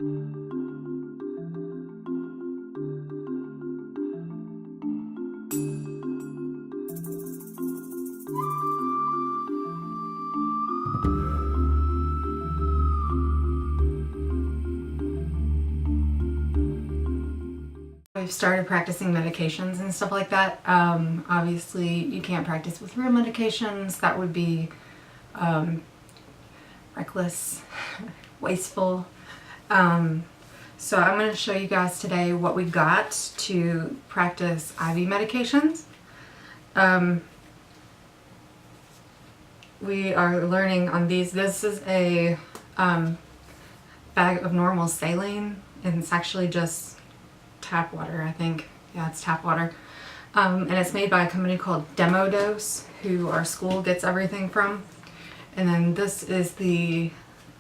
We've started practicing medications and stuff like that. Obviously, you can't practice with real medications. That would be reckless, wasteful. So I'm going to show you guys today what we got to practice IV medications. We are learning on these. This is a bag of normal saline, and it's actually just tap water, I think. Yeah, it's tap water. And it's made by a company called Demo Dose, who our school gets everything from. And then this is the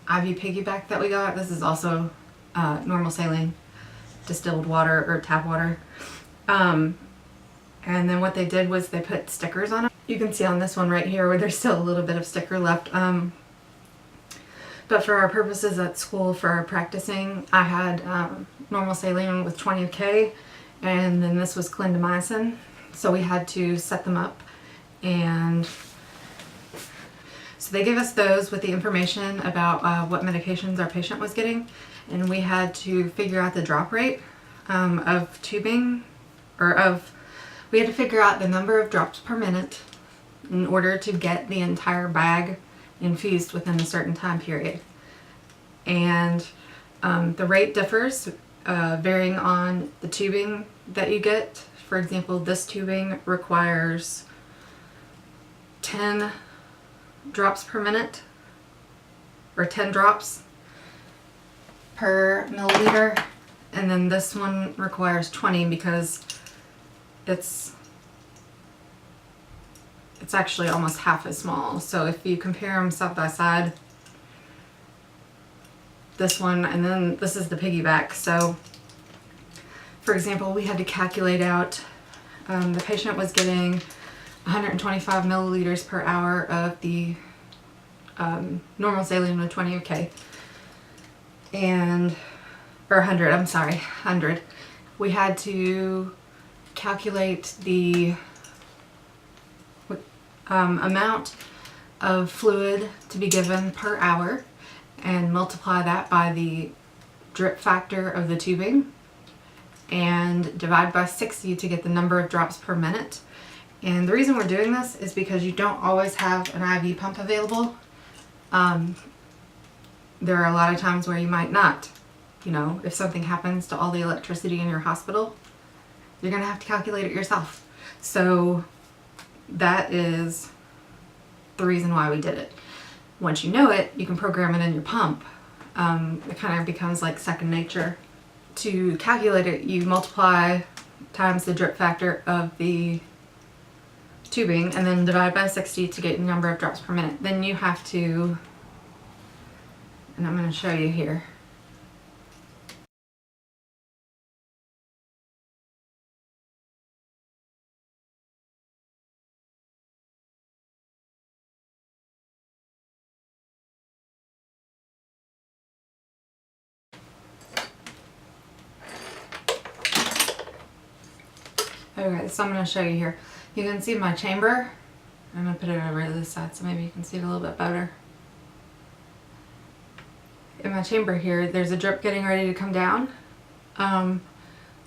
IV piggyback that we got. This is also normal saline, distilled water or tap water. And then what they did was they put stickers on it. You can see on this one right here where there's still a little bit of sticker left. But for our purposes at school, for our practicing, I had normal saline with 20 of K, and then this was clindamycin. So we had to set them up, and so they gave us those with the information about what medications our patient was getting, and we had to figure out the drop rate of tubing, we had to figure out the number of drops per minute in order to get the entire bag infused within a certain time period. And the rate differs varying on the tubing that you get. For example, this tubing requires 10 drops per minute, or 10 drops per milliliter, and then this one requires 20 because it's actually almost half as small. So if you compare them side by side, this one and then this is the piggyback. So for example, we had to calculate out, the patient was getting 125 milliliters per hour of the normal saline with 20 of K, and, or 100, I'm sorry, 100. We had to calculate the amount of fluid to be given per hour and multiply that by the drip factor of the tubing and divide by 60 to get the number of drops per minute. And the reason we're doing this is because you don't always have an IV pump available. There are a lot of times where you might not. You know, if something happens to all the electricity in your hospital, you're going to have to calculate it yourself. So that is the reason why we did it. Once you know it, you can program it in your pump. It kind of becomes like second nature. To calculate it, you multiply times the drip factor of the tubing and then divide by 60 to get the number of drops per minute. Then you have to, and I'm going to show you here. Okay, so I'm going to show you here. You can see my chamber. I'm going to put it over to this side so maybe you can see it a little bit better. In my chamber here, there's a drip getting ready to come down.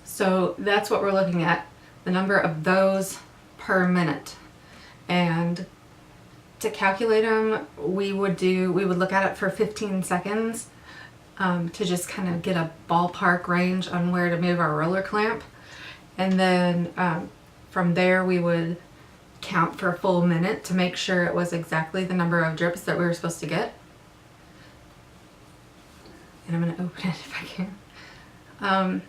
So that's what we're looking at, the number of those per minute. And to calculate them, we would look at it for 15 seconds to just kind of get a ballpark range on where to move our roller clamp. And then from there we would count for a full minute to make sure it was exactly the number of drips that we were supposed to get. And I'm going to open it if I can.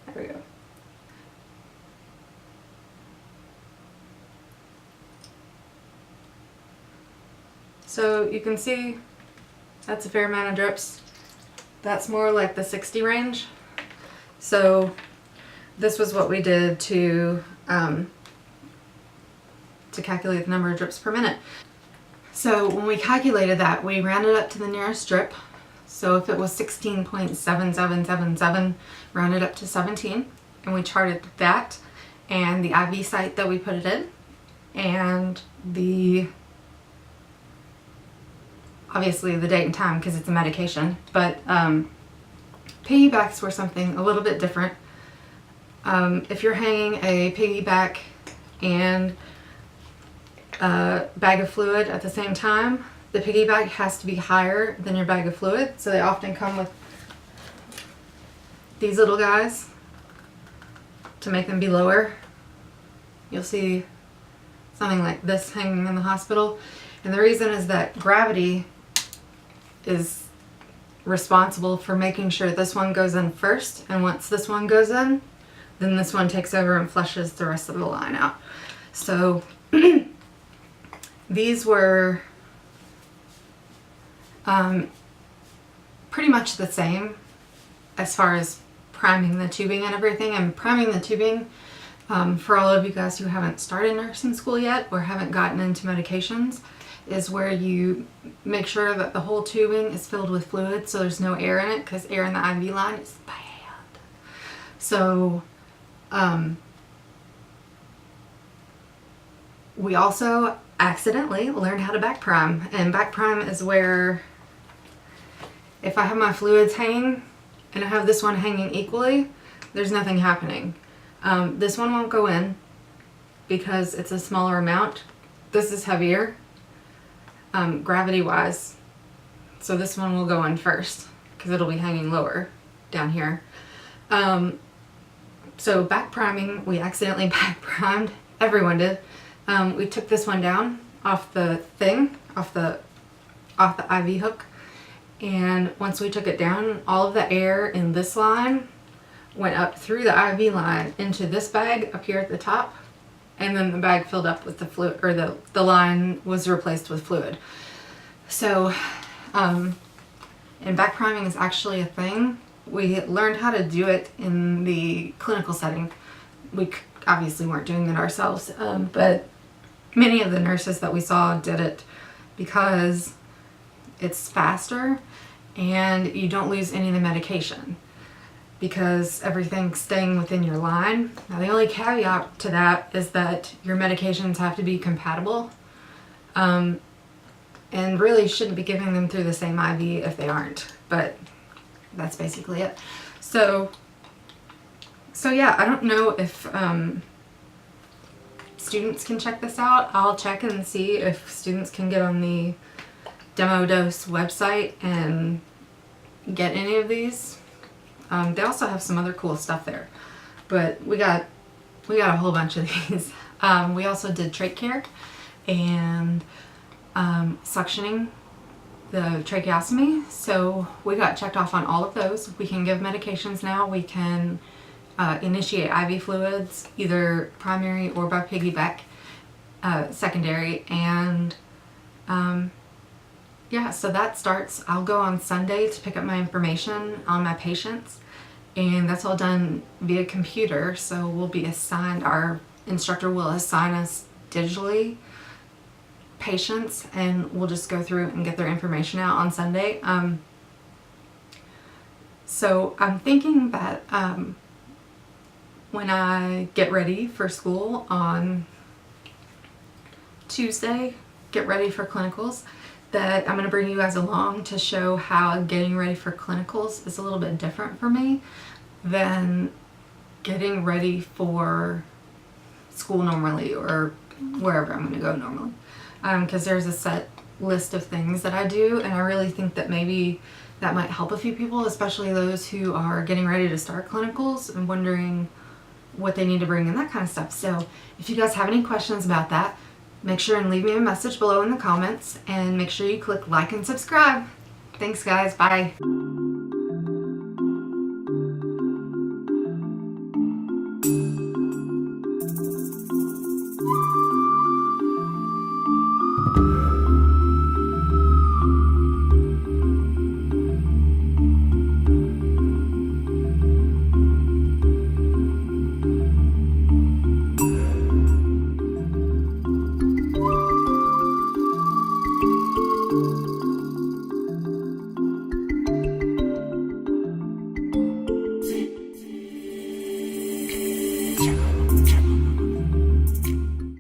There we go. So you can see that's a fair amount of drips. That's more like the 60 range. So this was what we did to calculate the number of drips per minute. So when we calculated that, we rounded up to the nearest strip. So if it was 16.7777, rounded up to 17, and we charted that and the IV site that we put it in, and obviously the date and time because it's a medication, but piggybacks were something a little bit different. If you're hanging a piggyback and a bag of fluid at the same time, the piggyback has to be higher than your bag of fluid. So they often come with these little guys to make them be lower. You'll see something like this hanging in the hospital. And the reason is that gravity is responsible for making sure this one goes in first. And once this one goes in, then this one takes over and flushes the rest of the line out. So these were pretty much the same as far as priming the tubing and everything. And priming the tubing, for all of you guys who haven't started nursing school yet or haven't gotten into medications, is where you make sure that the whole tubing is filled with fluid so there's no air in it, because air in the IV line is bad. So we also accidentally learned how to back prime, and back prime is where if I have my fluids hanging and I have this one hanging equally, there's nothing happening. This one won't go in because it's a smaller amount. This is heavier, gravity wise, so this one will go in first because it'll be hanging lower down here. So back priming, we accidentally back primed. Everyone did. We took this one down off the thing, off the IV hook, and once we took it down, all of the air in this line went up through the IV line into this bag up here at the top, and then the bag filled up with the fluid, or the line was replaced with fluid. So, and back priming is actually a thing. We learned how to do it in the clinical setting. We obviously weren't doing it ourselves, but many of the nurses that we saw did it because it's faster and you don't lose any of the medication because everything's staying within your line. Now the only caveat to that is that your medications have to be compatible, and really shouldn't be giving them through the same IV if they aren't, but that's basically it. So yeah, I don't know if students can check this out. I'll check and see if students can get on the Demo Dose website and get any of these. They also have some other cool stuff there, but we got a whole bunch of these. We also did trach care and suctioning the tracheostomy, so we got checked off on all of those. We can give medications now. We can initiate IV fluids, either primary or by piggyback, secondary, and yeah, so that starts. I'll go on Sunday to pick up my information on my patients, and that's all done via computer, so we'll be assigned, our instructor will assign us digitally patients, and we'll just go through and get their information out on Sunday. So I'm thinking that when I get ready for school on Tuesday, get ready for clinicals, that I'm going to bring you guys along to show how getting ready for clinicals is a little bit different for me than getting ready for school normally or wherever I'm going to go normally. Because there's a set list of things that I do, and I really think that maybe that might help a few people, especially those who are getting ready to start clinicals and wondering what they need to bring and that kind of stuff. So if you guys have any questions about that, make sure and leave me a message below in the comments, and make sure you click like and subscribe. Thanks guys, bye.